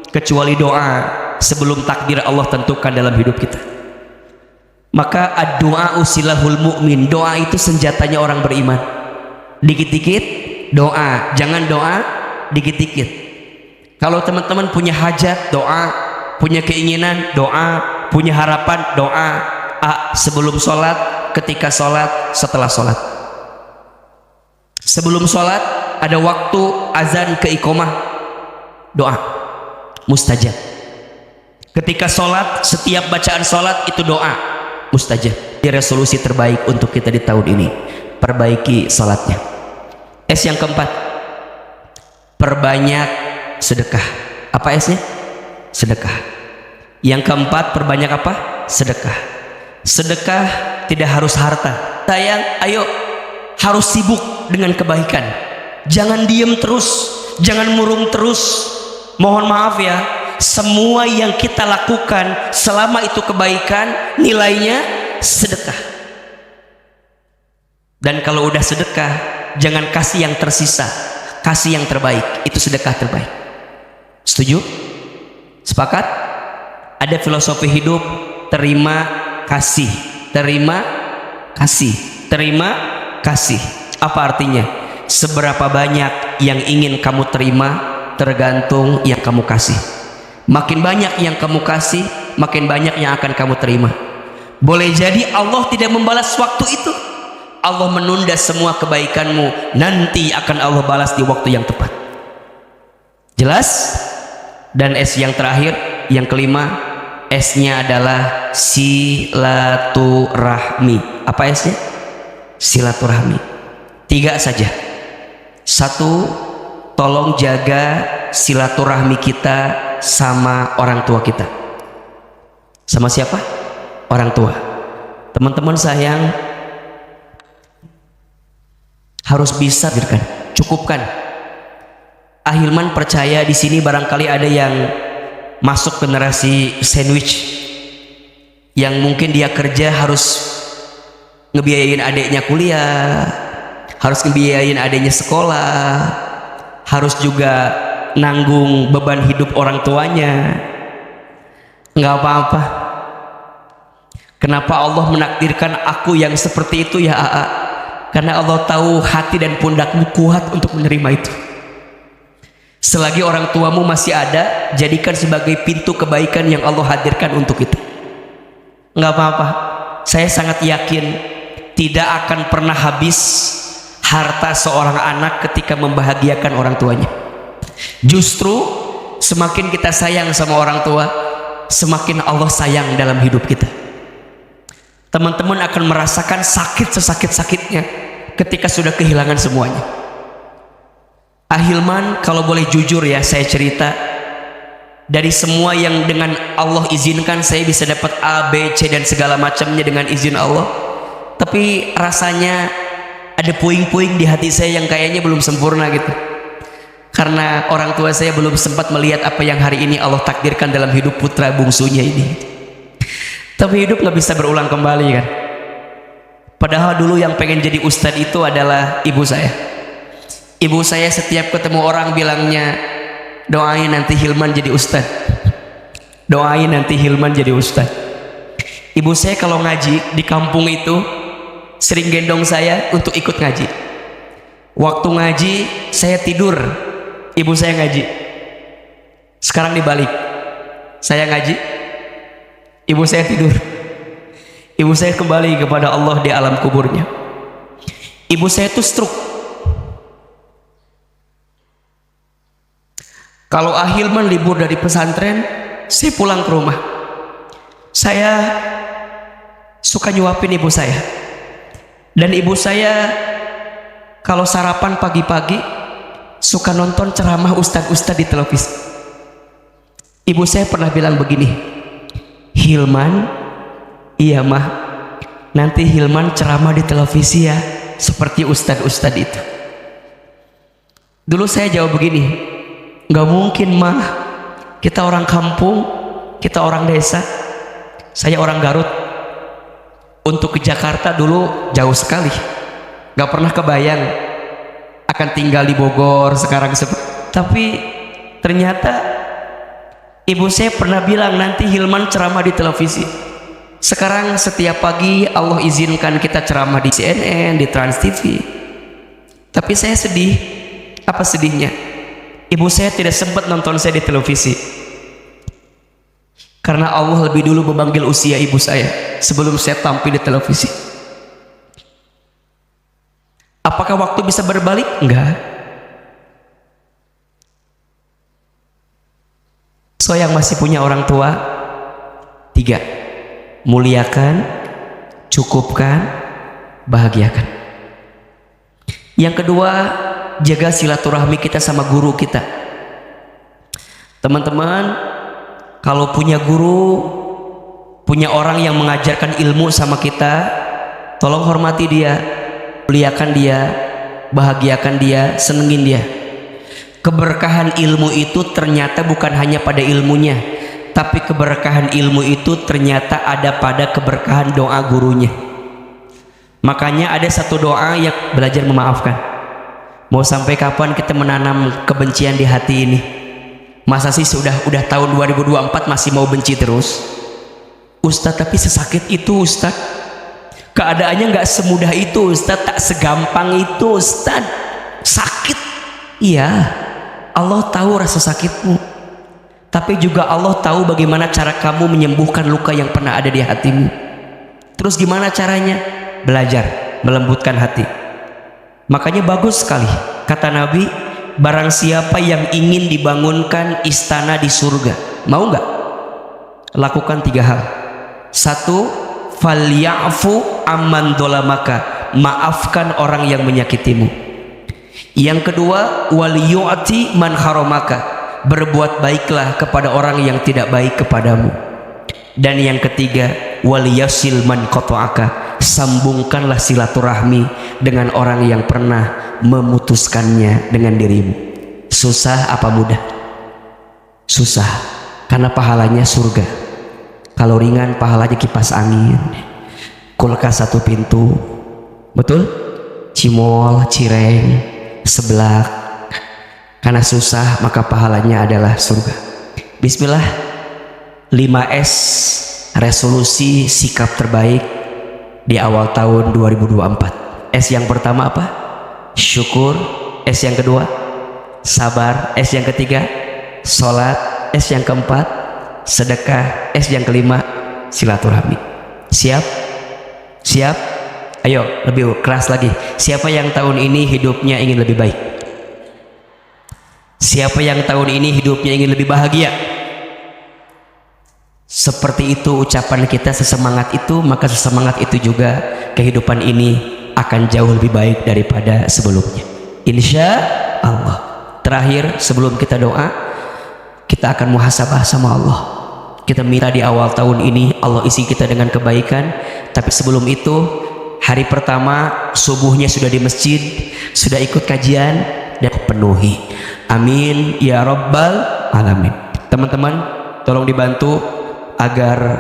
Speaker 1: kecuali doa sebelum takdir Allah tentukan dalam hidup kita. Maka ad-du'a usilahul mu'min, doa itu senjatanya orang beriman. Dikit-dikit doa, jangan doa dikit-dikit. Kalau teman-teman punya hajat, doa. Punya keinginan, doa. Punya harapan, doa. Sebelum sholat, ketika sholat, setelah sholat. Sebelum sholat ada waktu azan ke iqomah, doa mustajab. Ketika sholat, setiap bacaan sholat itu doa mustajab. Ini resolusi terbaik untuk kita di tahun ini, perbaiki sholatnya. Yang keempat, perbanyak sedekah. Apa S-nya? Sedekah. Yang keempat, perbanyak apa? Sedekah. Sedekah tidak harus harta. Sayang, ayo harus sibuk dengan kebaikan. Jangan diem terus, jangan murung terus. Mohon maaf ya, semua yang kita lakukan selama itu kebaikan, nilainya sedekah. Dan kalau udah sedekah, jangan kasih yang tersisa, kasih yang terbaik. Itu sedekah terbaik. Setuju? Sepakat? Ada filosofi hidup, terima kasih, terima kasih, terima kasih. Apa artinya? Seberapa banyak yang ingin kamu terima tergantung yang kamu kasih. Makin banyak yang kamu kasih, makin banyak yang akan kamu terima. Boleh jadi Allah tidak membalas waktu itu, Allah menunda semua kebaikanmu, nanti akan Allah balas di waktu yang tepat. Jelas? Dan S yang terakhir, yang kelima, S-nya adalah silaturahmi. Apa S-nya? Silaturahmi. 3 saja. 1, tolong jaga silaturahmi kita sama orang tua kita. Sama siapa? Orang tua. Teman-teman sayang, harus bisa berikan, cukupkan. Ahilman percaya di sini barangkali ada yang masuk generasi sandwich, yang mungkin dia kerja harus ngebiayain adiknya kuliah, harus ngebiayain adiknya sekolah, harus juga nanggung beban hidup orang tuanya. Nggak apa-apa. Kenapa Allah menakdirkan aku yang seperti itu ya Karena Allah tahu hati dan pundakmu kuat untuk menerima itu. Selagi orang tuamu masih ada, jadikan sebagai pintu kebaikan yang Allah hadirkan untuk kita. Nggak apa-apa. Saya sangat yakin tidak akan pernah habis harta seorang anak ketika membahagiakan orang tuanya. Justru semakin kita sayang sama orang tua, semakin Allah sayang dalam hidup kita. Teman-teman akan merasakan sakit sesakit-sakitnya ketika sudah kehilangan semuanya. Ahilman, kalau boleh jujur ya, saya cerita, dari semua yang dengan Allah izinkan saya bisa dapat A, B, C dan segala macamnya dengan izin Allah, tapi rasanya ada puing-puing di hati saya yang kayaknya belum sempurna gitu, karena orang tua saya belum sempat melihat apa yang hari ini Allah takdirkan dalam hidup putra bungsunya ini. Tapi hidup nggak bisa berulang kembali kan. Padahal dulu yang pengen jadi ustadz itu adalah ibu saya. Ibu saya setiap ketemu orang bilangnya, doain nanti Hilman jadi ustadz, doain nanti Hilman jadi ustadz. Ibu saya kalau ngaji di kampung itu sering gendong saya untuk ikut ngaji. Waktu ngaji saya tidur, ibu saya ngaji. Sekarang dibalik, saya ngaji, ibu saya tidur. Ibu saya kembali kepada Allah di alam kuburnya. Ibu saya itu stroke. Kalau Ahilman libur dari pesantren, saya pulang ke rumah. Saya suka nyuapin ibu saya. Dan ibu saya kalau sarapan pagi-pagi suka nonton ceramah ustadz-ustadz di televisi. Ibu saya pernah bilang begini, Hilman, iya mah, nanti Hilman ceramah di televisi ya, seperti ustadz-ustadz itu. Dulu saya jawab begini, nggak mungkin mah, kita orang kampung, kita orang desa, saya orang Garut, untuk ke Jakarta dulu jauh sekali, nggak pernah kebayang akan tinggal di Bogor sekarang. Tapi ternyata ibu saya pernah bilang nanti Hilman ceramah di televisi. Sekarang setiap pagi Allah izinkan kita ceramah di CNN, di Trans TV. Tapi saya sedih. Apa sedihnya? Ibu saya tidak sempat nonton saya di televisi, karena Allah lebih dulu memanggil usia ibu saya sebelum saya tampil di televisi. Apakah waktu bisa berbalik? Enggak. So yang masih punya orang tua, 3, muliakan, cukupkan, bahagiakan. Yang kedua, jaga silaturahmi kita sama guru kita. Teman-teman, kalau punya guru, punya orang yang mengajarkan ilmu sama kita, tolong hormati dia, muliakan dia, bahagiakan dia, senengin dia. Keberkahan ilmu itu ternyata bukan hanya pada ilmunya, tapi keberkahan ilmu itu ternyata ada pada keberkahan doa gurunya. Makanya ada satu doa yang belajar memaafkan. Mau sampai kapan kita menanam kebencian di hati ini? Masa sih udah tahun 2024 masih mau benci terus? Ustadz, tapi sesakit itu Ustadz. Keadaannya nggak semudah itu Ustadz, tak segampang itu Ustadz. Sakit, iya. Allah tahu rasa sakitmu. Tapi juga Allah tahu bagaimana cara kamu menyembuhkan luka yang pernah ada di hatimu. Terus gimana caranya? Belajar melembutkan hati. Makanya bagus sekali kata Nabi, barang siapa yang ingin dibangunkan istana di surga, mau nggak? Lakukan 3 hal. 1, falyafu amman dolamaka, maafkan orang yang menyakitimu. Yang kedua, waliyu'ti man haramaka, berbuat baiklah kepada orang yang tidak baik kepadamu. Dan yang ketiga, waliyasil man qata'aka, sambungkanlah silaturahmi dengan orang yang pernah memutuskannya dengan dirimu. Susah apa mudah? Susah, karena pahalanya surga. Kalau ringan pahalanya kipas angin, kulkas 1 pintu, betul? Cimol, cireng, seblak. Karena susah maka pahalanya adalah surga. Bismillah. 5S resolusi sikap terbaik di awal tahun 2024. S yang pertama apa? Syukur. S yang kedua sabar. S yang ketiga sholat. S yang keempat sedekah. S yang kelima silaturahmi. Siap? Siap? Ayo lebih keras lagi. Siapa yang tahun ini hidupnya ingin lebih baik? Siapa yang tahun ini hidupnya ingin lebih bahagia? Seperti itu ucapan kita, sesemangat itu, maka sesemangat itu juga kehidupan ini akan jauh lebih baik daripada sebelumnya, insya Allah. Terakhir sebelum kita doa, kita akan muhasabah sama Allah. Kita minta di awal tahun ini Allah isi kita dengan kebaikan. Tapi sebelum itu, hari pertama subuhnya sudah di masjid, sudah ikut kajian dan penuhi. Amin ya rabbal alamin. Teman-teman tolong dibantu agar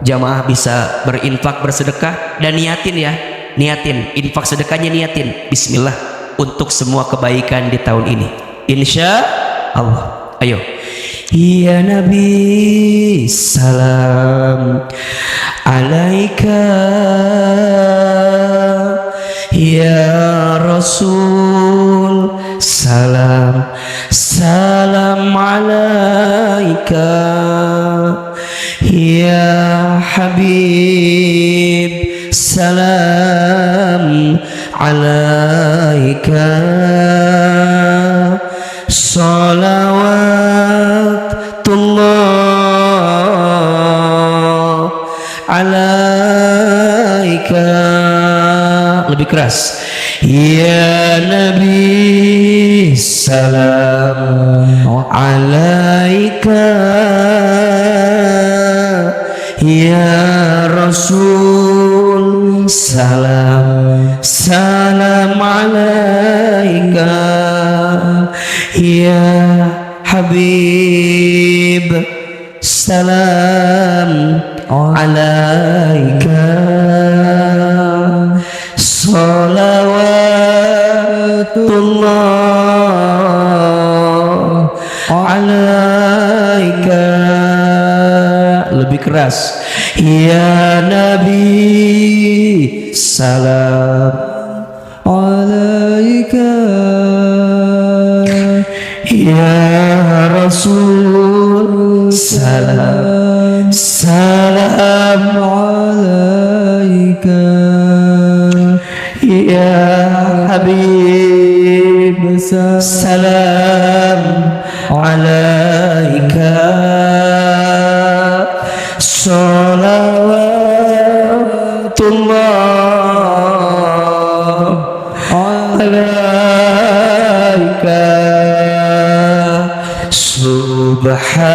Speaker 1: jamaah bisa berinfak, bersedekah, dan niatin ya, niatin infak sedekahnya, niatin bismillah untuk semua kebaikan di tahun ini, insya Allah. Ayo. Ya Nabi salam alaika, ya Rasul salam salam alaika, ya Habib salam alaika, salawatullah alaika. Lebih keras. Ya Nabi salam alaika, ya Rasul salam salam alaika, ya Habib salam alaika, salawatullah alaika. Lebih keras. Ya Nabi salam alaika, ya Rasul salam salam alaika, ya Habib salam alaika, salawatullah alaika. Subhanallah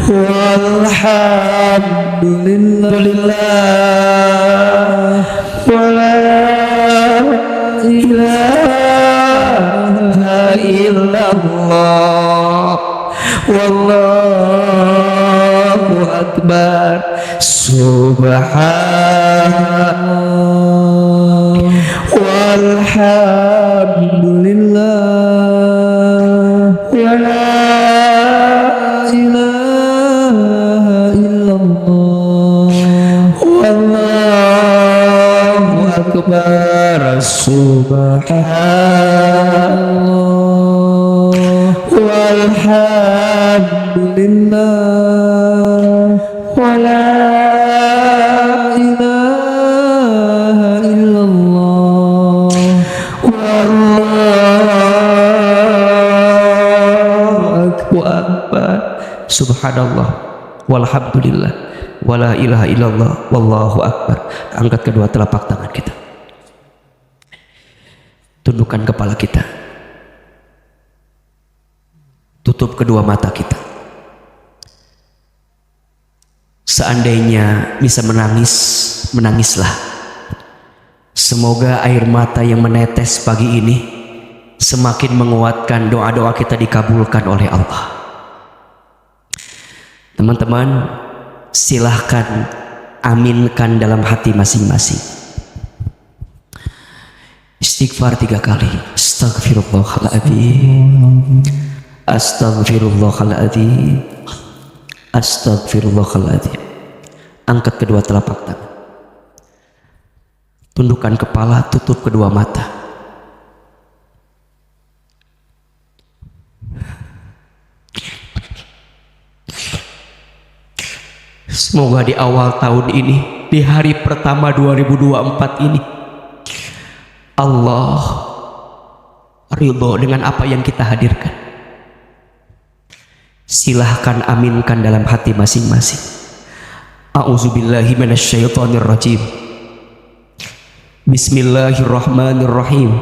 Speaker 1: walhamdulillah wala ilaha illallah wallahu akbar. Subhanallah walhamdulillah wala ilaha illallah wallahu akbar. Subhanallah walhamdulillah wala ilaha illallah wallahu akbar. Subhanallah walhamdulillah wala ilaha illallah wallahu akbar. Angkat kedua telapak tangan kita, tundukkan kepala kita, tutup kedua mata kita. Seandainya bisa menangis, menangislah. Semoga air mata yang menetes pagi ini semakin menguatkan doa-doa kita dikabulkan oleh Allah. Teman-teman, silahkan aminkan dalam hati masing-masing. Istighfar 3 kali. Astaghfirullahaladzim, astaghfirullahaladzim, astaghfirullahaladzim. Angkat kedua telapak tangan, tundukkan kepala, tutup kedua mata. Semoga di awal tahun ini, di hari pertama 2024 ini, Allah ridho dengan apa yang kita hadirkan. Silahkan aminkan dalam hati masing-masing. A'udzubillahi minasyaitonirrajim. Bismillahirrahmanirrahim.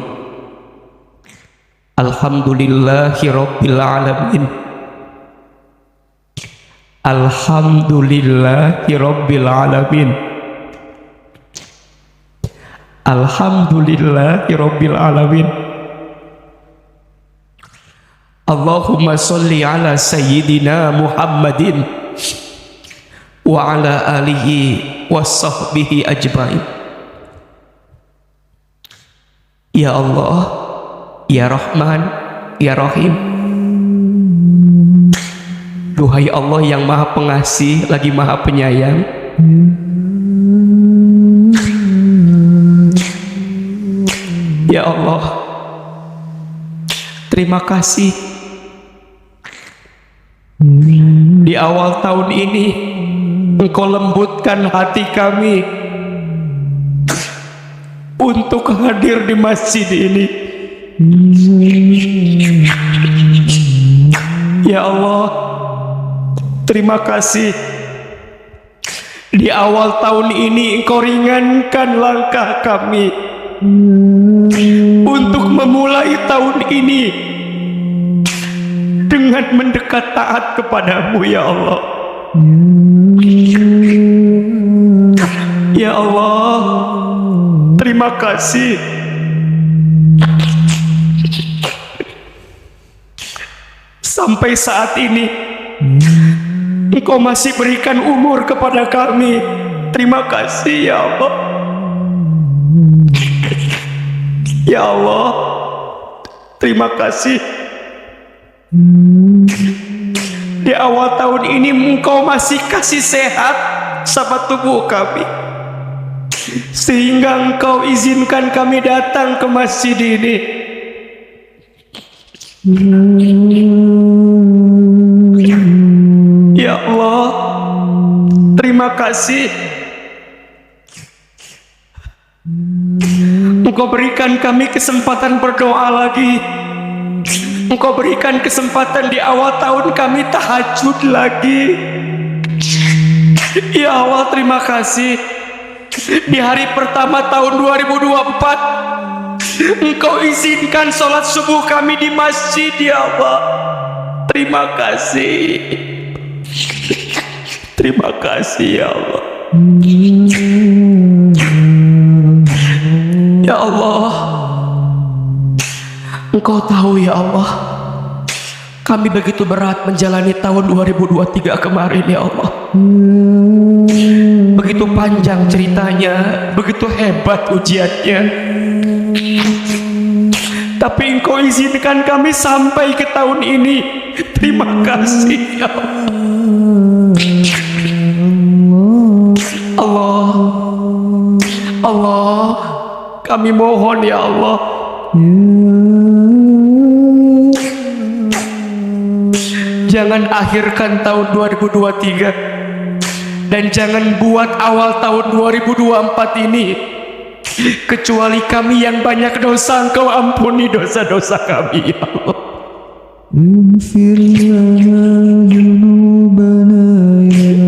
Speaker 1: Alhamdulillahi rabbil alamin. Alhamdulillahi rabbil alamin. Alhamdulillahi rabbil alamin. Allahumma sholli ala sayyidina Muhammadin wa ala alihi wa sahbihi ajmain. Ya Allah, Ya Rahman, Ya Rahim. Duhai Allah yang Maha Pengasih lagi Maha Penyayang, ya Allah, terima kasih di awal tahun ini Engkau lembutkan hati kami untuk hadir di masjid ini. Ya Allah, terima kasih di awal tahun ini Engkau ringankan langkah kami untuk memulai tahun ini dengan mendekat taat kepadamu, ya Allah. Ya Allah, terima kasih sampai saat ini Engkau masih berikan umur kepada kami. Terima kasih, ya Allah. Ya Allah, terima kasih di awal tahun ini Engkau masih kasih sehat sama tubuh kami, sehingga Engkau izinkan kami datang ke masjid ini. Ya Allah, terima kasih Engkau berikan kami kesempatan berdoa lagi. Engkau berikan kesempatan di awal tahun kami tahajud lagi. Ya Allah, terima kasih di hari pertama tahun 2024 Engkau izinkan sholat subuh kami di masjid, ya Allah. Terima kasih. Terima kasih, ya Allah. Ya Allah, Engkau tahu, ya Allah, kami begitu berat menjalani tahun 2023 kemarin, ya Allah. Begitu panjang ceritanya, begitu hebat ujiannya, tapi Engkau izinkan kami sampai ke tahun ini. Terima kasih, ya Allah. Allah, kami mohon, ya Allah, jangan akhirkan tahun 2023 dan jangan buat awal tahun 2024 ini kecuali kami yang banyak dosa. Engkau ampuni dosa-dosa kami, ya Allah.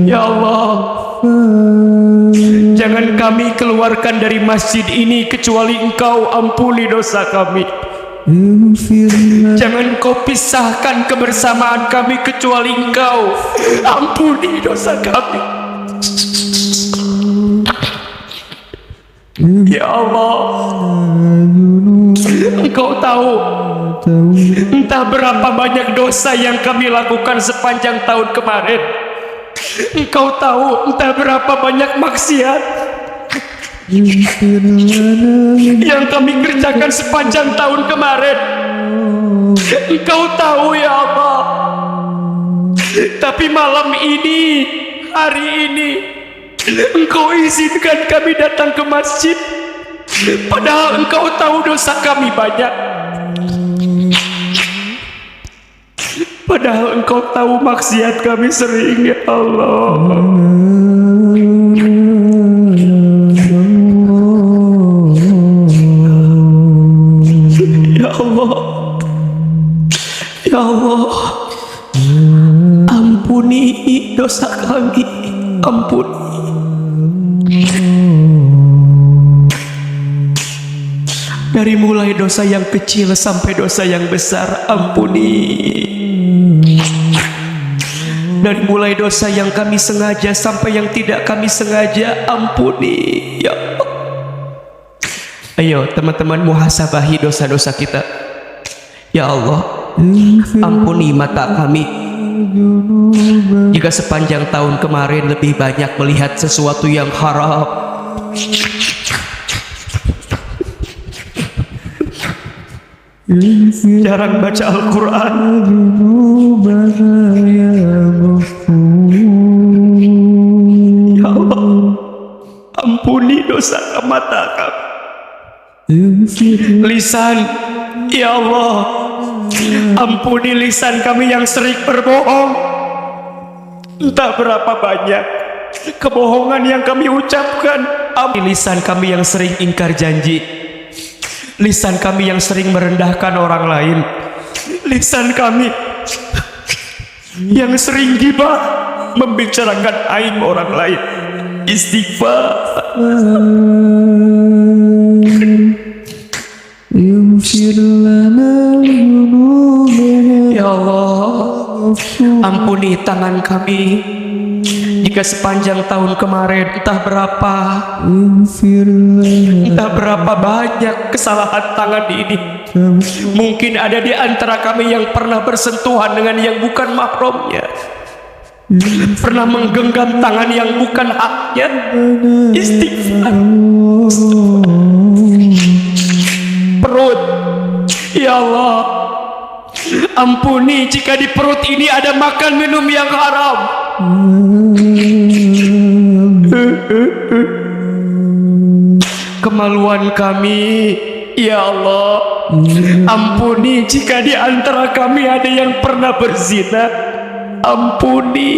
Speaker 1: Ya Allah, jangan kami keluarkan dari masjid ini kecuali Engkau ampuni dosa kami. Jangan Engkau pisahkan kebersamaan kami kecuali Engkau ampuni dosa kami. Ya Allah, Engkau tahu entah berapa banyak dosa yang kami lakukan sepanjang tahun kemarin. Engkau tahu entah berapa banyak maksiat yang kami kerjakan sepanjang tahun kemarin. Engkau tahu, ya Allah. Tapi malam ini, hari ini, Engkau izinkan kami datang ke masjid, padahal Engkau tahu dosa kami banyak. Padahal Engkau tahu maksiat kami sering, ya Allah. Ya Allah, ya Allah, dosa kami, ampuni. Dari mulai dosa yang kecil sampai dosa yang besar, ampuni. Dari mulai dosa yang kami sengaja sampai yang tidak kami sengaja, ampuni ya Allah. Ayo teman-teman, muhasabahi dosa-dosa kita. Ya Allah, ampuni mata kami jika sepanjang tahun kemarin lebih banyak melihat sesuatu yang haram. Jarang baca Al-Quran. Ya Allah, ampuni dosa mata kami. Lisan, ya Allah, ampuni lisan kami yang sering berbohong. Entah berapa banyak kebohongan yang kami ucapkan. Ampuni lisan kami yang sering ingkar janji. Lisan kami yang sering merendahkan orang lain. Lisan kami yang sering ghibah, membicarakan aib orang lain. Istighfar. Ya Allah, ampuni tangan kami jika sepanjang tahun kemarin entah berapa banyak kesalahan tangan ini. Mungkin ada di antara kami yang pernah bersentuhan dengan yang bukan mahramnya, pernah menggenggam tangan yang bukan haknya. Istighfar. Perut, ya Allah, ampuni jika di perut ini ada makan minum yang haram. Kemaluan kami, ya Allah, ampuni jika di antara kami ada yang pernah berzina. Ampuni.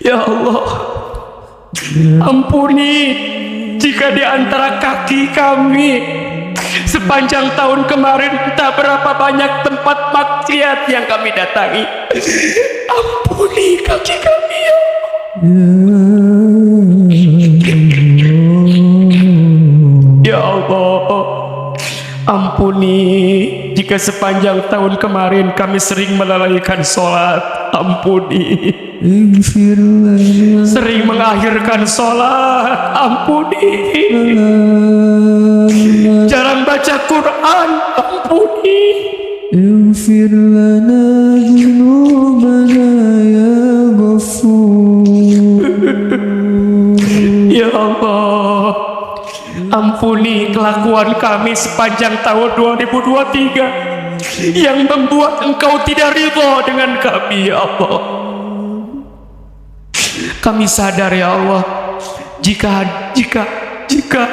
Speaker 1: Ya Allah, ampuni jika di antara kaki kami sepanjang tahun kemarin entah berapa banyak tempat maksiat yang kami datangi. Ampuni kaki kami ya Allah. Ya Allah, ampuni jika sepanjang tahun kemarin kami sering melalaikan sholat. Ampuni. Sering mengakhirkan sholat. Ampuni. Jarang baca Quran. Ampuni. Ya Allah, ampuni kelakuan kami sepanjang tahun 2023 yang membuat Engkau tidak ridha dengan kami, ya Allah. Kami sadar, ya Allah, jika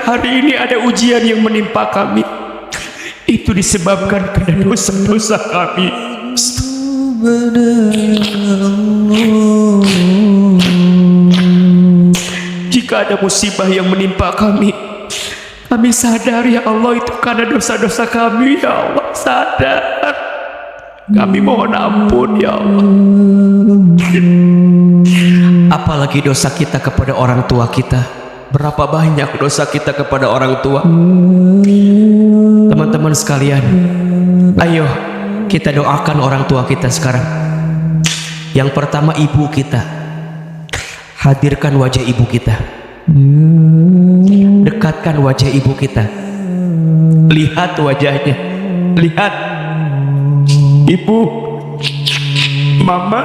Speaker 1: hari ini ada ujian yang menimpa kami, itu disebabkan karena dosa-dosa kami. Jika ada musibah yang menimpa kami sadar, ya Allah, itu karena dosa-dosa kami, ya Allah. Sadar. Kami mohon ampun, ya Allah. Apalagi dosa kita kepada orang tua kita. Berapa banyak dosa kita kepada orang tua. Teman-teman sekalian, ayo kita doakan orang tua kita sekarang. Yang pertama, ibu kita. Hadirkan wajah ibu kita. Dekatkan wajah ibu kita. Lihat wajahnya. Lihat. Ibu, mama.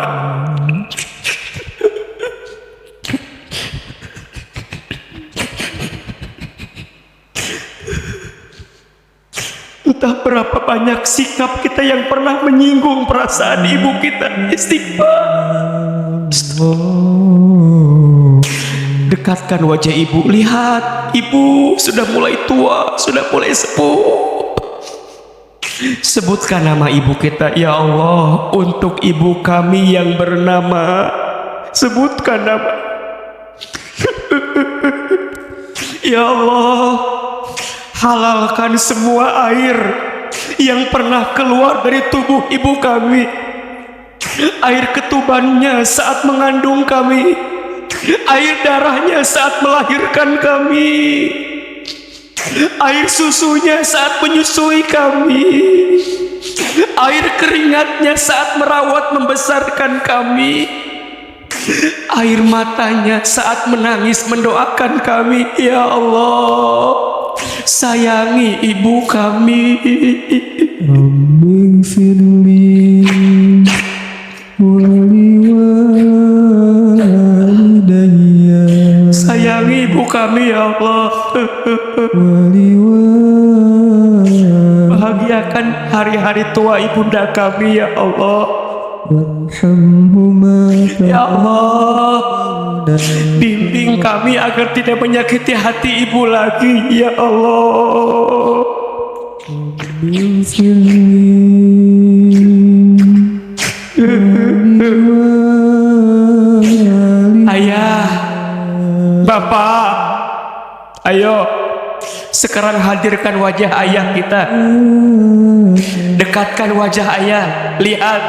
Speaker 1: Entah berapa banyak sikap kita yang pernah menyinggung perasaan ibu kita. Istighfar. Dekatkan wajah ibu. Lihat, ibu sudah mulai tua, sudah mulai sepuh. Sebutkan nama ibu kita, ya Allah, untuk ibu kami yang bernama. Sebutkan nama. Ya Allah, halalkan semua air yang pernah keluar dari tubuh ibu kami, air ketubannya saat mengandung kami, air darahnya saat melahirkan kami, air susunya saat menyusui kami, air keringatnya saat merawat membesarkan kami, air matanya saat menangis mendoakan kami. Ya Allah, sayangi ibu kami.
Speaker 2: Rabbi firli waliwalidayya,
Speaker 1: Sayangi ibu kami ya Allah. Bahagiakan hari-hari tua ibunda kami ya Allah.
Speaker 2: warhamhuma
Speaker 1: Ya Allah, bimbing kami agar tidak menyakiti hati ibu lagi ya Allah. Ayah, Bapak, ayo sekarang hadirkan wajah ayah kita. Dekatkan wajah ayah. Lihat,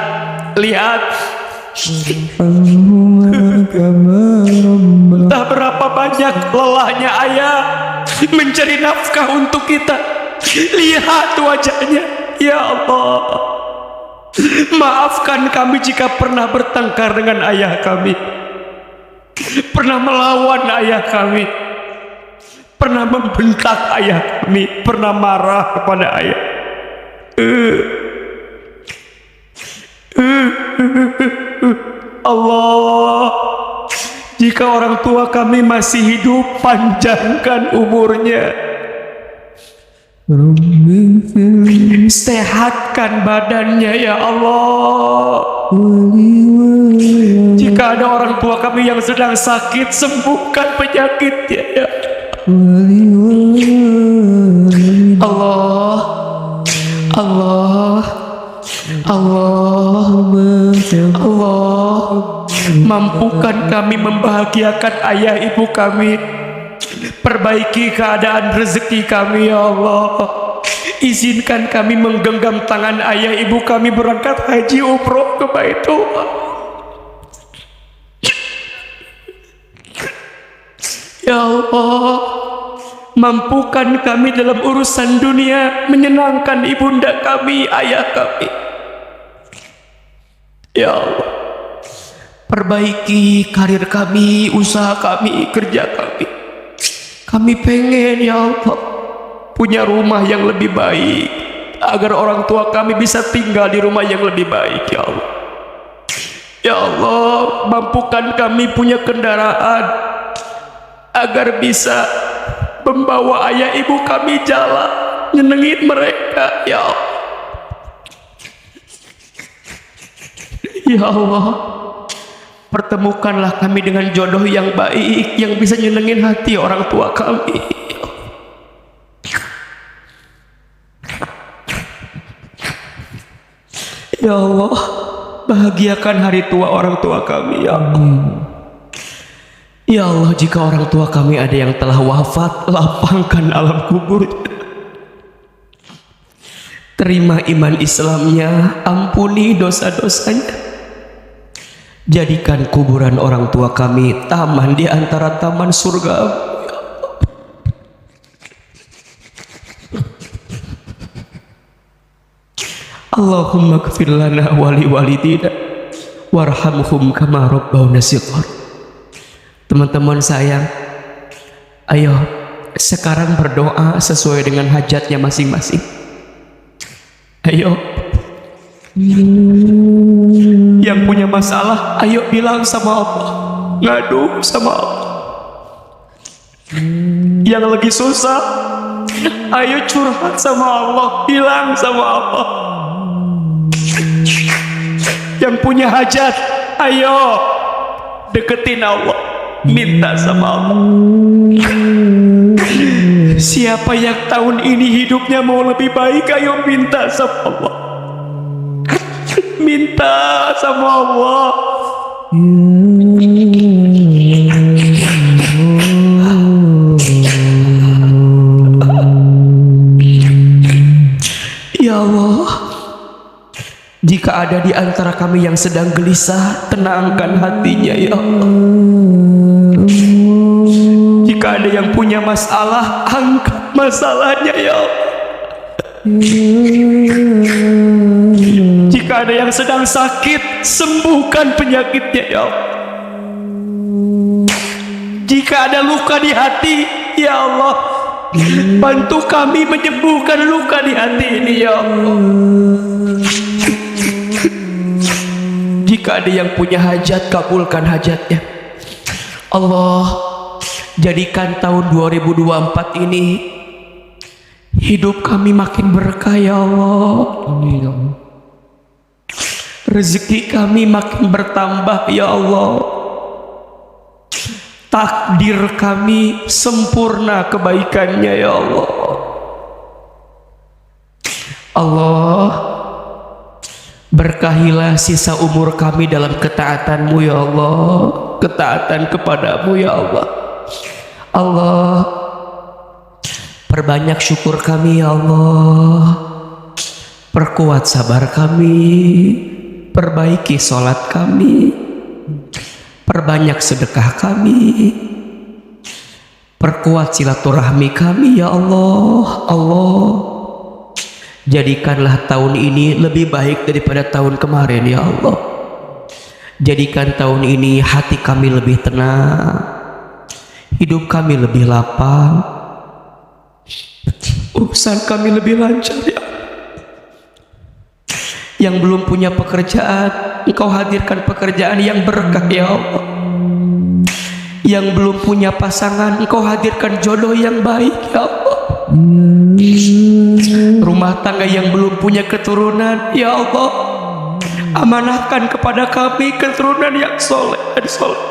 Speaker 1: lihat. Entah berapa banyak lelahnya ayah mencari nafkah untuk kita. Lihat wajahnya. Ya Allah, maafkan kami jika pernah bertengkar dengan ayah kami, pernah melawan ayah kami, pernah membentak ayah kami, pernah marah kepada ayah. Allah, jika orang tua kami masih hidup, panjangkan umurnya, sehatkan badannya ya Allah. Jika ada orang tua kami yang sedang sakit, sembuhkan penyakitnya ya Allah. Allah, Allah, Allah, mampukan kami membahagiakan ayah ibu kami. Perbaiki keadaan rezeki kami ya Allah. Izinkan kami menggenggam tangan ayah ibu kami berangkat haji umroh ke Baitullah. Ya Allah, mampukan kami dalam urusan dunia, menyenangkan ibunda kami, ayah kami. Ya Allah, perbaiki karir kami, usaha kami, kerja kami. Kami pengen ya Allah punya rumah yang lebih baik, agar orang tua kami bisa tinggal di rumah yang lebih baik ya Allah. Ya Allah, mampukan kami punya kendaraan agar bisa membawa ayah ibu kami jalan, nyenengin mereka ya Allah. Ya Allah, pertemukanlah kami dengan jodoh yang baik, yang bisa nyenengin hati orang tua kami. Ya Allah, bahagiakan hari tua orang tua kami ya Allah. Ya Allah, jika orang tua kami ada yang telah wafat, lapangkan alam kuburnya. Terima iman Islamnya, ampuni dosa-dosanya. Jadikan kuburan orang tua kami taman di antara taman surga. Allahumma gfir lana wali walidina warhamhum kama rabbawna shighar. Teman-teman sayang, ayo sekarang berdoa sesuai dengan hajatnya masing-masing. Ayo, yang punya masalah, ayo bilang sama Allah, ngadu sama Allah. Yang lagi susah, ayo curhat sama Allah, bilang sama Allah. Yang punya hajat, ayo deketin Allah, minta sama Allah. Siapa yang tahun ini hidupnya mau lebih baik, ayo minta sama Allah. Minta sama Allah. Ya ada di antara kami yang sedang gelisah, tenangkan hatinya ya Allah. Jika ada yang punya masalah, angkat masalahnya ya Allah. Jika ada yang sedang sakit, sembuhkan penyakitnya ya Allah. Jika ada luka di hati, ya Allah, bantu kami menyembuhkan luka di hati ini ya Allah. Jika ada yang punya hajat, kabulkan hajatnya Allah. Jadikan tahun 2024 ini hidup kami makin berkah ya Allah.
Speaker 2: Amin.
Speaker 1: Rezeki kami makin bertambah ya Allah. Takdir kami sempurna kebaikannya ya Allah. Allah, berkahilah sisa umur kami dalam ketaatan-Mu ya Allah, ketaatan kepadamu ya Allah. Allah, perbanyak syukur kami ya Allah, perkuat sabar kami, perbaiki sholat kami, perbanyak sedekah kami, perkuat silaturahmi kami ya Allah. Allah, jadikanlah tahun ini lebih baik daripada tahun kemarin ya Allah. Jadikan tahun ini hati kami lebih tenang, hidup kami lebih lapang, urusan kami lebih lancar ya. Yang belum punya pekerjaan, Engkau hadirkan pekerjaan yang berkah ya Allah. Yang belum punya pasangan, Engkau hadirkan jodoh yang baik ya Allah. Rumah tangga yang belum punya keturunan, ya Allah, amanahkan kepada kami keturunan yang soleh dan soleh.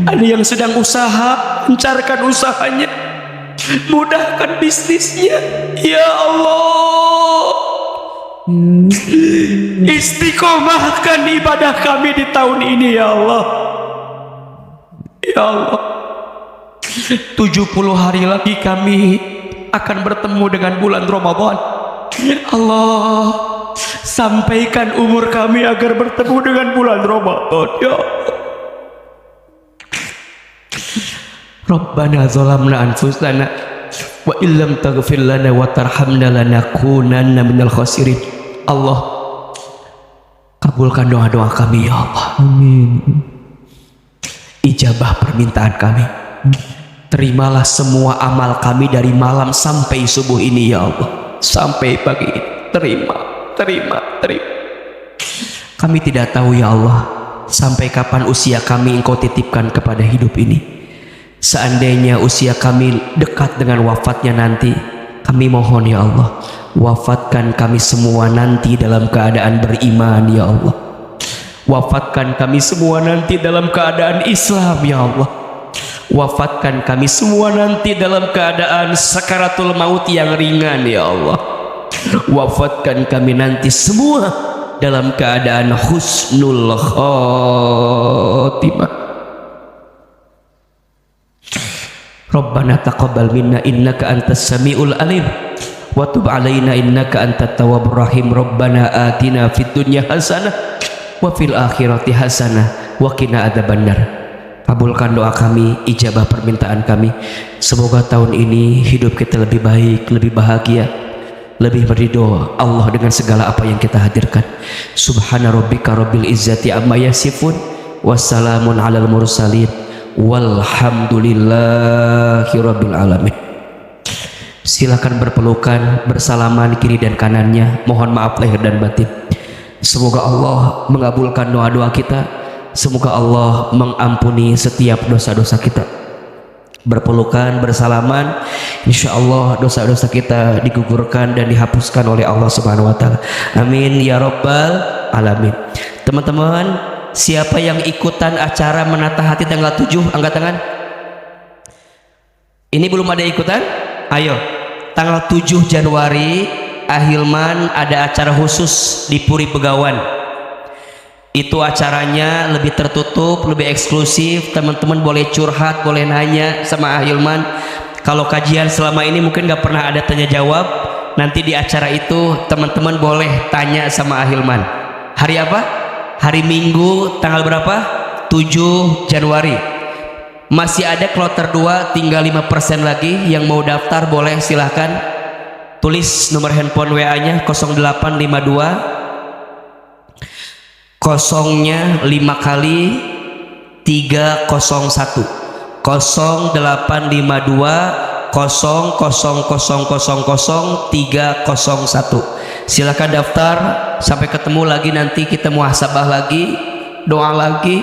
Speaker 1: Ada yang sedang usaha, lancarkan usahanya, mudahkan bisnisnya ya Allah. Istiqomahkan ibadah kami di tahun ini ya Allah. Ya Allah, 70 hari lagi kami akan bertemu dengan bulan Ramadan. Allah, sampaikan umur kami agar bertemu dengan bulan Ramadan ya Allah. Rabbana zalamna anfusana wa illam taghfir lana wa tarhamna lanakunanna minal khasirin. Allah, kabulkan doa-doa kami ya Allah.
Speaker 2: Amin.
Speaker 1: Ijabah permintaan kami. Terimalah semua amal kami dari malam sampai subuh ini ya Allah, sampai pagi ini. Terima. Kami tidak tahu ya Allah sampai kapan usia kami Engkau titipkan kepada hidup ini. Seandainya usia kami dekat dengan wafatnya nanti, kami mohon ya Allah, wafatkan kami semua nanti dalam keadaan beriman ya Allah. Wafatkan kami semua nanti dalam keadaan Islam ya Allah. Wafatkan kami semua nanti dalam keadaan sakaratul maut yang ringan ya Allah. Wafatkan kami nanti semua dalam keadaan husnul khatimah. Rabbana taqabbal minna innaka antas samiul alim wa tub alaina innaka antat tawwabur rahim. Rabbana atina fid dunya hasanah wa fil akhirati hasanah wa qina adzabannar. Kabulkan doa kami, ijabah permintaan kami. Semoga tahun ini hidup kita lebih baik, lebih bahagia, lebih meridho Allah dengan segala apa yang kita hadirkan. Subhana rabbika rabbil izzati amma yasifun, wassalamun alal mursalin, walhamdulillahi rabbil alamin. Silakan berpelukan, bersalaman kiri dan kanannya. Mohon maaf lahir dan batin. Semoga Allah mengabulkan doa-doa kita. Semoga Allah mengampuni setiap dosa-dosa kita. Berpelukan, bersalaman, insya Allah dosa-dosa kita digugurkan dan dihapuskan oleh Allah Subhanahu wa Ta'ala. Amin ya Rabbal alamin. Teman-teman, siapa yang ikutan acara menata hati tanggal 7 angkat tangan. Ini belum ada ikutan? Ayo, tanggal 7 Januari Ahilman ada acara khusus di Puri Begawan. Itu acaranya lebih tertutup, lebih eksklusif. Teman-teman boleh curhat, boleh nanya sama Ahilman. Kalau kajian selama ini mungkin gak pernah ada tanya jawab, Nanti di acara itu teman-teman boleh tanya sama Ahilman. Hari apa? Hari Minggu tanggal berapa? 7 Januari. Masih ada kloter 2, tinggal 5% lagi. Yang mau daftar boleh silahkan. Tulis nomor handphone WA-nya 0852 kosongnya 5 kali 301 0852 00000301. Silakan daftar. Sampai ketemu lagi, nanti kita muhasabah lagi, doa lagi.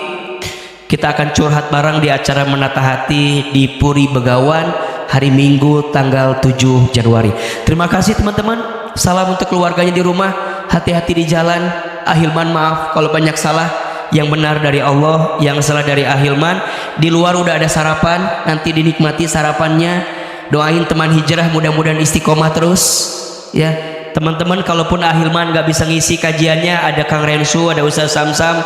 Speaker 1: Kita akan curhat bareng di acara Menata Hati di Puri Begawan hari Minggu tanggal 7 Januari. Terima kasih teman-teman. Salam untuk keluarganya di rumah. Hati-hati di jalan. Ahilman maaf kalau banyak salah. Yang benar dari Allah, yang salah dari Ahilman. Di luar udah ada sarapan, nanti dinikmati sarapannya. Doain teman hijrah mudah-mudahan istiqomah terus ya teman-teman. Kalaupun Ahilman gak bisa ngisi kajiannya, ada Kang Rensu, ada Ustaz Samsam.